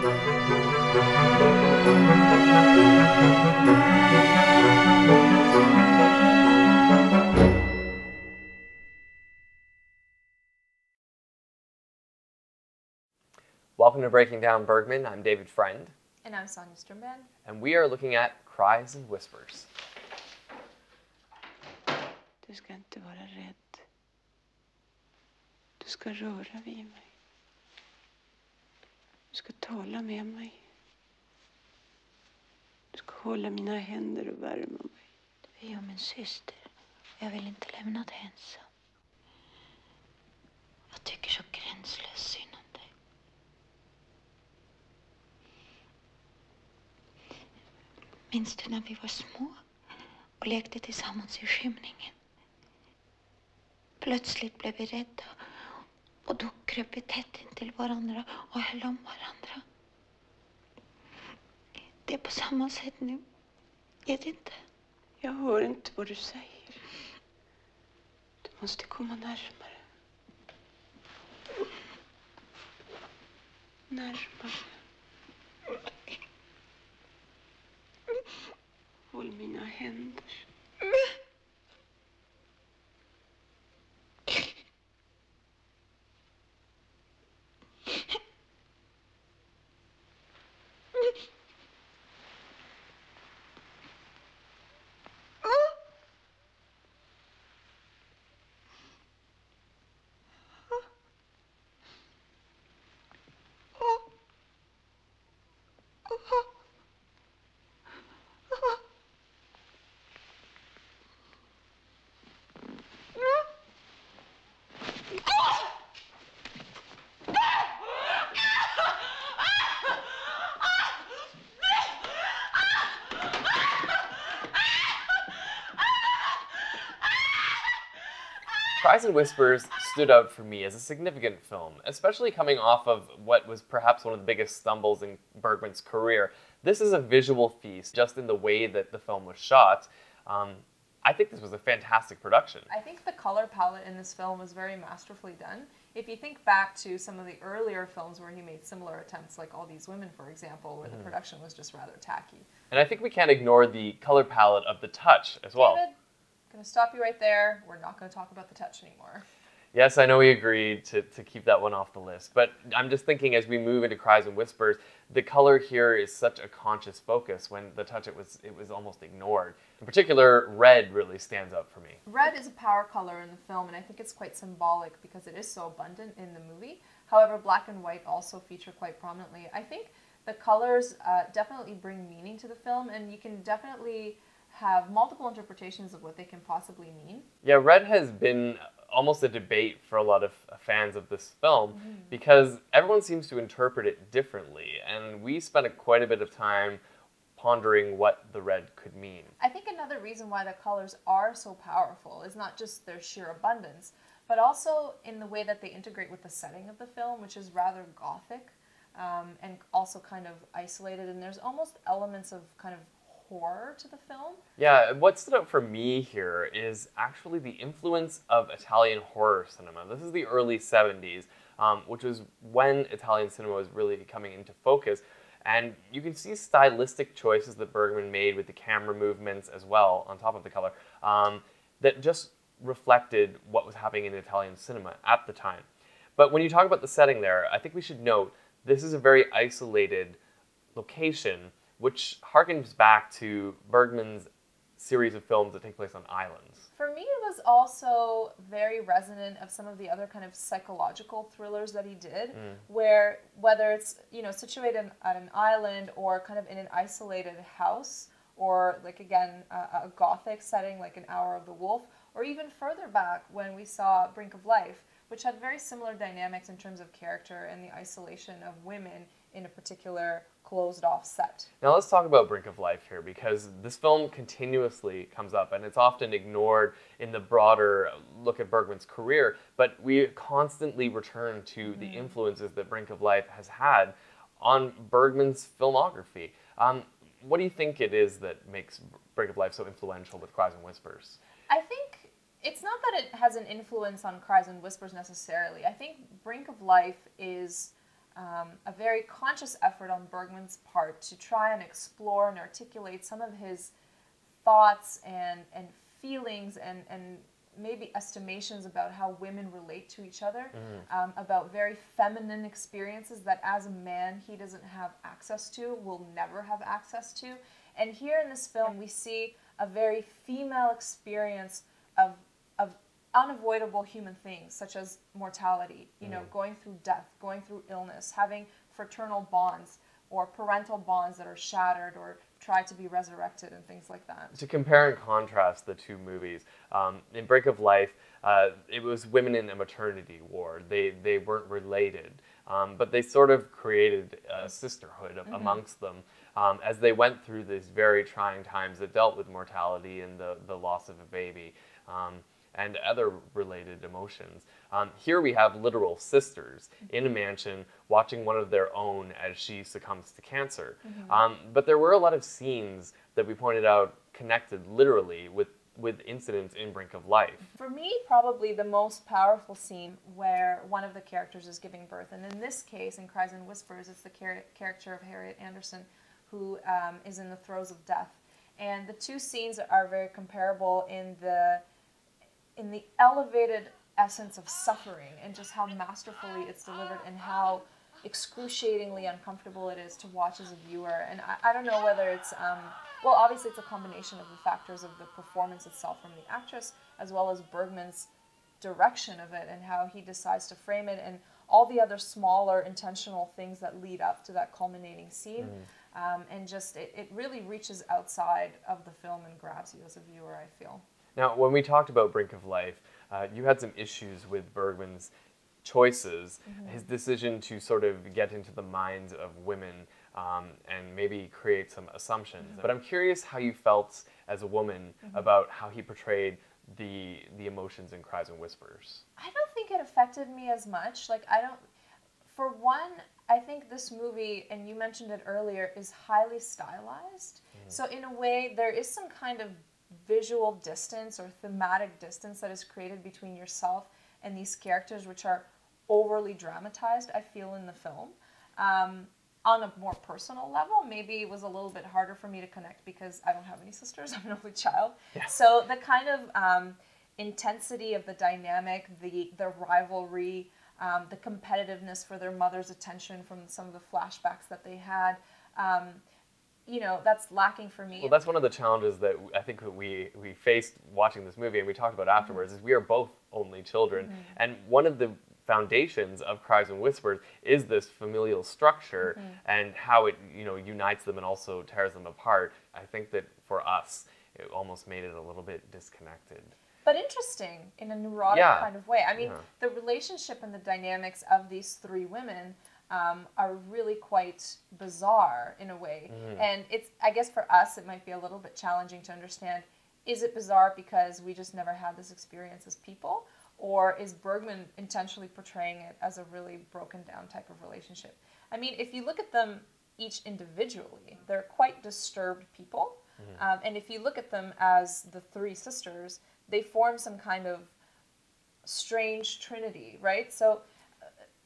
Welcome to Breaking Down Bergman. I'm David Friend. And I'm Sonia Strimban. And we are looking at Cries and Whispers. Du ska inte vara rädd. Du ska röra vid mig. Du ska tala med mig. Du ska hålla mina händer och värma mig. Du är ju min syster. Jag vill inte lämna dig ensam. Jag tycker så gränslöst synd om dig. Minns du när vi var små och lekte tillsammans i skymningen? Plötsligt blev vi rädda och då kröp vi tätt in till varandra och höll om varandra. Det är på samma sätt nu, är det inte? Jag hör inte vad du säger. Du måste komma närmare. Närmare. Håll mina händer. Cries and Whispers stood out for me as a significant film, especially coming off of what was perhaps one of the biggest stumbles in Bergman's career. This is a visual feast, just in the way that the film was shot. I think this was a fantastic production. I think the color palette in this film was very masterfully done. If you think back to some of the earlier films where he made similar attempts, like All These Women, for example, where the production was just rather tacky. And I think we can't ignore the color palette of The Touch as well. David, I'm going to stop you right there. We're not going to talk about The Touch anymore. Yes, I know we agreed to keep that one off the list, but I'm just thinking as we move into Cries and Whispers, the color here is such a conscious focus. When The Touch, it was almost ignored. In particular, red really stands out for me. Red is a power color in the film, and I think it's quite symbolic because it is so abundant in the movie. However, black and white also feature quite prominently. I think the colors definitely bring meaning to the film, and you can definitely have multiple interpretations of what they can possibly mean. Yeah, red has been almost a debate for a lot of fans of this film because everyone seems to interpret it differently, and we spent quite a bit of time pondering what the red could mean. I think another reason why the colors are so powerful is not just their sheer abundance, but also in the way that they integrate with the setting of the film, which is rather gothic and also kind of isolated, and there's almost elements of kind of horror to the film. Yeah, what stood out for me here is actually the influence of Italian horror cinema. This is the early 70s, which was when Italian cinema was really coming into focus. And you can see stylistic choices that Bergman made with the camera movements as well, on top of the color, that just reflected what was happening in Italian cinema at the time. But when you talk about the setting there, I think we should note this is a very isolated location, which harkens back to Bergman's series of films that take place on islands. For me, it was also very resonant of some of the other kind of psychological thrillers that he did, where whether it's, you know, situated at an island or kind of in an isolated house, or like again a gothic setting like An Hour of the Wolf, or even further back when we saw Brink of Life, which had very similar dynamics in terms of character and the isolation of women in a particular closed-off set. Now let's talk about Brink of Life here, because this film continuously comes up, and it's often ignored in the broader look at Bergman's career, but we constantly return to the influences that Brink of Life has had on Bergman's filmography. What do you think it is that makes Brink of Life so influential with Cries and Whispers? I think it's not that it has an influence on Cries and Whispers necessarily. I think Brink of Life is a very conscious effort on Bergman's part to try and explore and articulate some of his thoughts and feelings and maybe estimations about how women relate to each other, about very feminine experiences that as a man he doesn't have access to, will never have access to. And here in this film we see a very female experience of unavoidable human things, such as mortality, you know, going through death, going through illness, having fraternal bonds or parental bonds that are shattered or try to be resurrected and things like that. To compare and contrast the two movies, in Brink of Life, it was women in a maternity ward. They weren't related, but they sort of created a sisterhood amongst them as they went through these very trying times that dealt with mortality and the loss of a baby. And other related emotions. Here we have literal sisters in a mansion watching one of their own as she succumbs to cancer. But there were a lot of scenes that we pointed out connected literally with incidents in Brink of Life. For me, probably the most powerful scene where one of the characters is giving birth. And in this case, in Cries and Whispers, it's the character of Harriet Anderson who is in the throes of death. And the two scenes are very comparable in the elevated essence of suffering and just how masterfully it's delivered and how excruciatingly uncomfortable it is to watch as a viewer. And I don't know whether it's, well, obviously it's a combination of the factors of the performance itself from the actress as well as Bergman's direction of it and how he decides to frame it and all the other smaller intentional things that lead up to that culminating scene. And just, it really reaches outside of the film and grabs you as a viewer, I feel. Now, when we talked about Brink of Life, you had some issues with Bergman's choices, his decision to sort of get into the minds of women and maybe create some assumptions. But I'm curious how you felt as a woman about how he portrayed the emotions in Cries and Whispers. I don't think it affected me as much. Like, for one, I think this movie, and you mentioned it earlier, is highly stylized. So in a way, there is some kind of visual distance or thematic distance that is created between yourself and these characters, which are overly dramatized, I feel, in the film. On a more personal level, maybe it was a little bit harder for me to connect because I don't have any sisters, I'm an only child. Yeah. So the kind of intensity of the dynamic, the rivalry, the competitiveness for their mother's attention from some of the flashbacks that they had, you know, that's lacking for me. Well, that's one of the challenges that I think that we faced watching this movie, and we talked about afterwards, is we are both only children. And one of the foundations of Cries and Whispers is this familial structure and how it, you know, unites them and also tears them apart. I think that for us, it almost made it a little bit disconnected. But interesting in a neurotic kind of way. I mean, the relationship and the dynamics of these three women are really quite bizarre in a way. And it's, I guess for us, it might be a little bit challenging to understand, is it bizarre because we just never had this experience as people? Or is Bergman intentionally portraying it as a really broken down type of relationship? I mean, if you look at them each individually, they're quite disturbed people. And if you look at them as the three sisters, they form some kind of strange trinity, right? So,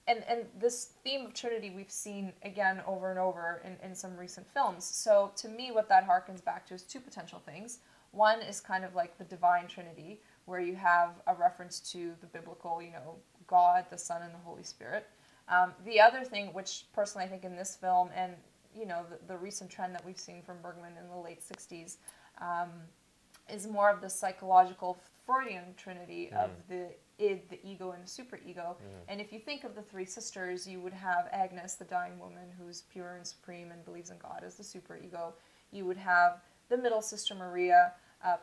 and this theme of Trinity we've seen again over and over in some recent films. So to me, what that harkens back to is two potential things. One is kind of like the divine Trinity, where you have a reference to the biblical, you know, God, the Son, and the Holy Spirit. The other thing, which personally I think in this film, and you know, the recent trend that we've seen from Bergman in the late 60s, is more of the psychological Freudian Trinity of the id, the ego, and the superego. And if you think of the three sisters, you would have Agnes, the dying woman, who's pure and supreme and believes in God, as the superego. You would have the middle sister, Maria,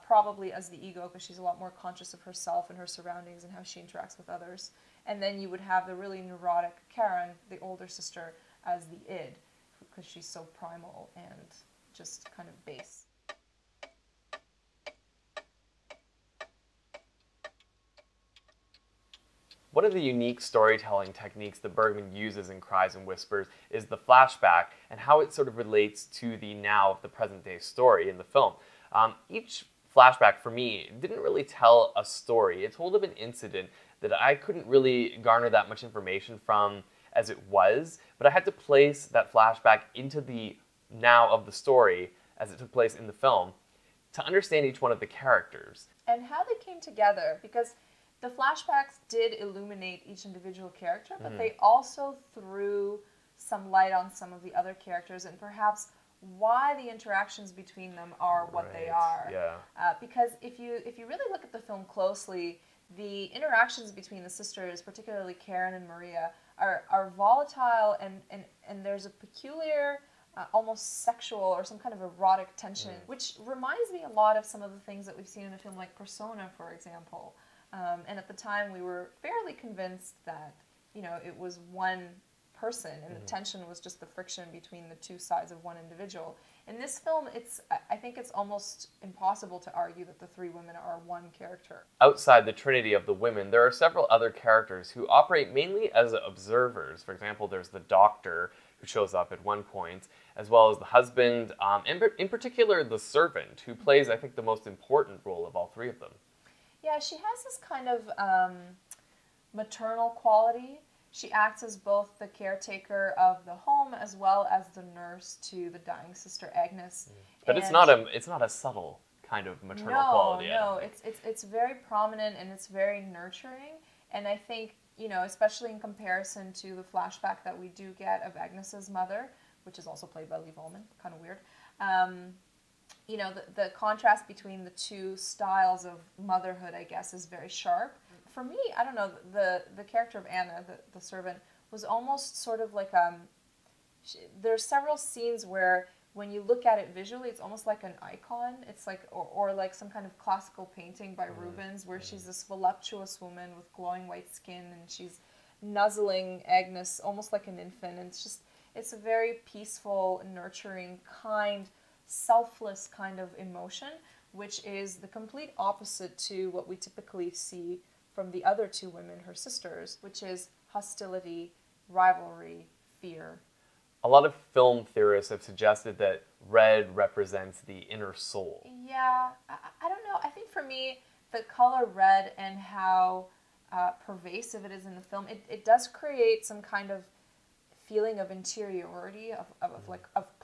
probably as the ego, because she's a lot more conscious of herself and her surroundings and how she interacts with others. And then you would have the really neurotic Karen, the older sister, as the id, because she's so primal and just kind of base. One of the unique storytelling techniques that Bergman uses in Cries and Whispers is the flashback and how it sort of relates to the now of the present day story in the film. Each flashback for me didn't really tell a story. It told of an incident that I couldn't really garner that much information from as it was, but I had to place that flashback into the now of the story as it took place in the film to understand each one of the characters. And how they came together, because the flashbacks did illuminate each individual character, but they also threw some light on some of the other characters and perhaps why the interactions between them are what they are. Yeah. Because if you really look at the film closely, the interactions between the sisters, particularly Karen and Maria, are volatile and there's a peculiar, almost sexual or some kind of erotic tension, which reminds me a lot of some of the things that we've seen in a film like Persona, for example. And at the time, we were fairly convinced that, you know, it was one person, and the tension was just the friction between the two sides of one individual. In this film, I think it's almost impossible to argue that the three women are one character. Outside the trinity of the women, there are several other characters who operate mainly as observers. For example, there's the doctor who shows up at one point, as well as the husband, and in particular the servant, who plays, I think, the most important role of all three of them. Yeah, she has this kind of maternal quality. She acts as both the caretaker of the home as well as the nurse to the dying sister Agnes. But it's not a subtle kind of maternal quality. No, it's very prominent and it's very nurturing. And I think, you know, especially in comparison to the flashback that we do get of Agnes's mother, which is also played by Liv Ullmann, kind of weird. You know, the contrast between the two styles of motherhood, I guess, is very sharp. For me, I don't know, the character of Anna, the servant, was almost sort of like, there's several scenes where when you look at it visually, it's almost like an icon. It's like, or like some kind of classical painting by Rubens, where she's this voluptuous woman with glowing white skin, and she's nuzzling Agnes almost like an infant. And it's a very peaceful, nurturing, kind, selfless kind of emotion, which is the complete opposite to what we typically see from the other two women, her sisters, which is hostility, rivalry, fear. A lot of film theorists have suggested that red represents the inner soul. Yeah, I don't know. I think for me, the color red and how pervasive it is in the film, it does create some kind of feeling of interiority, of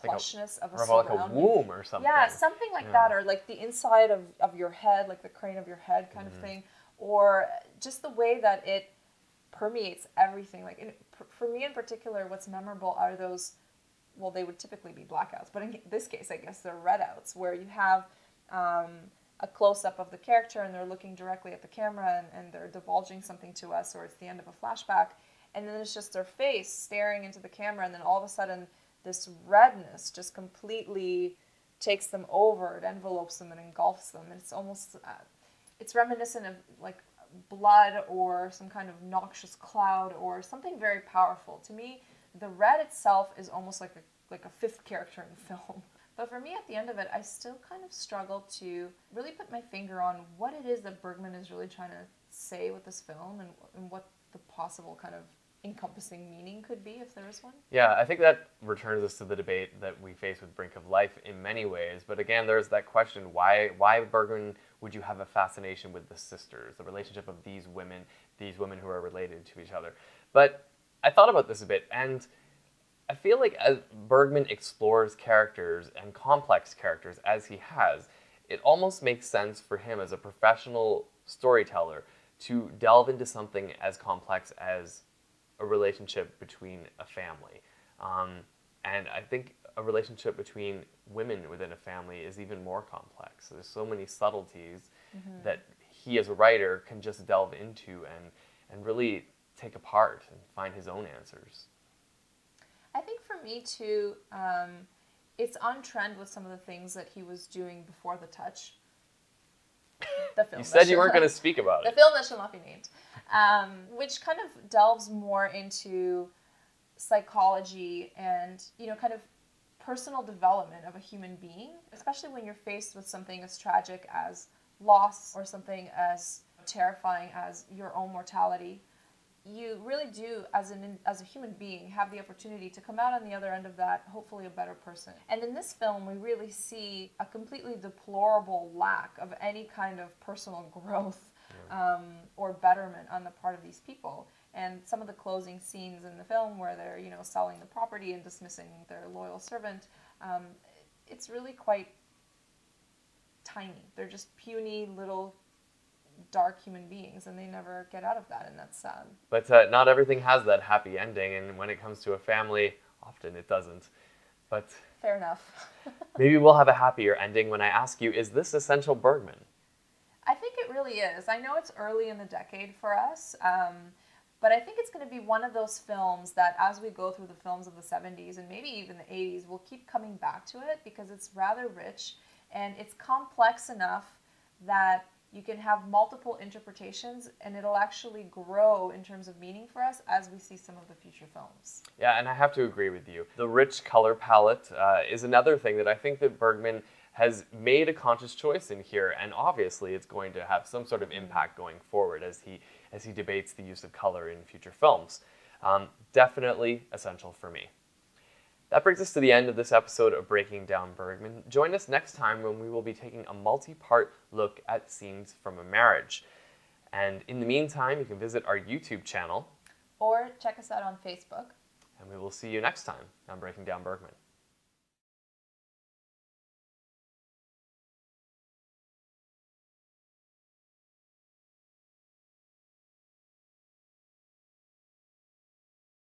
plushness, of a surrounding. Like a womb or something. Yeah, something like that, or like the inside of your head, like the crane of your head kind of thing, or just the way that it permeates everything. Like for me in particular, what's memorable are those, well, they would typically be blackouts, but in this case, I guess they're redouts, where you have a close-up of the character and they're looking directly at the camera and they're divulging something to us, or it's the end of a flashback, and then it's just their face staring into the camera, and then all of a sudden this redness just completely takes them over, it envelopes them and engulfs them, and it's almost, it's reminiscent of like blood or some kind of noxious cloud or something very powerful. To me, the red itself is almost like a fifth character in the film. But for me, at the end of it, I still kind of struggle to really put my finger on what it is that Bergman is really trying to say with this film and what the possible kind of encompassing meaning could be, if there is one. Yeah, I think that returns us to the debate that we face with Brink of Life in many ways. But again, there's that question, why Bergman would you have a fascination with the sisters, the relationship of these women who are related to each other? But I thought about this a bit, and I feel like as Bergman explores characters and complex characters as he has, it almost makes sense for him as a professional storyteller to delve into something as complex as a relationship between a family. And I think a relationship between women within a family is even more complex. There's so many subtleties that he as a writer can just delve into and really take apart and find his own answers. I think for me too, it's on trend with some of the things that he was doing before The Touch. The film. You said you weren't going to speak about it. The film that shall not be named, which kind of delves more into psychology and, you know, kind of personal development of a human being, especially when you're faced with something as tragic as loss or something as terrifying as your own mortality. You really do, as a human being, have the opportunity to come out on the other end of that, hopefully a better person. And in this film, we really see a completely deplorable lack of any kind of personal growth or betterment on the part of these people. And some of the closing scenes in the film where they're, you know, selling the property and dismissing their loyal servant, it's really quite tiny. They're just puny little dark human beings, and they never get out of that, and that's sad. But not everything has that happy ending, and when it comes to a family, often it doesn't. But fair enough. maybe we'll have a happier ending when I ask you, is this essential Bergman? I think it really is. I know it's early in the decade for us, but I think it's going to be one of those films that as we go through the films of the 70s and maybe even the 80s, we'll keep coming back to it because it's rather rich and it's complex enough that you can have multiple interpretations and it'll actually grow in terms of meaning for us as we see some of the future films. Yeah, and I have to agree with you. The rich color palette is another thing that I think that Bergman has made a conscious choice in here, and obviously it's going to have some sort of impact going forward as he debates the use of color in future films. Definitely essential for me. That brings us to the end of this episode of Breaking Down Bergman. Join us next time when we will be taking a multi-part look at scenes from a marriage. And in the meantime, you can visit our YouTube channel. Or check us out on Facebook. And we will see you next time on Breaking Down Bergman.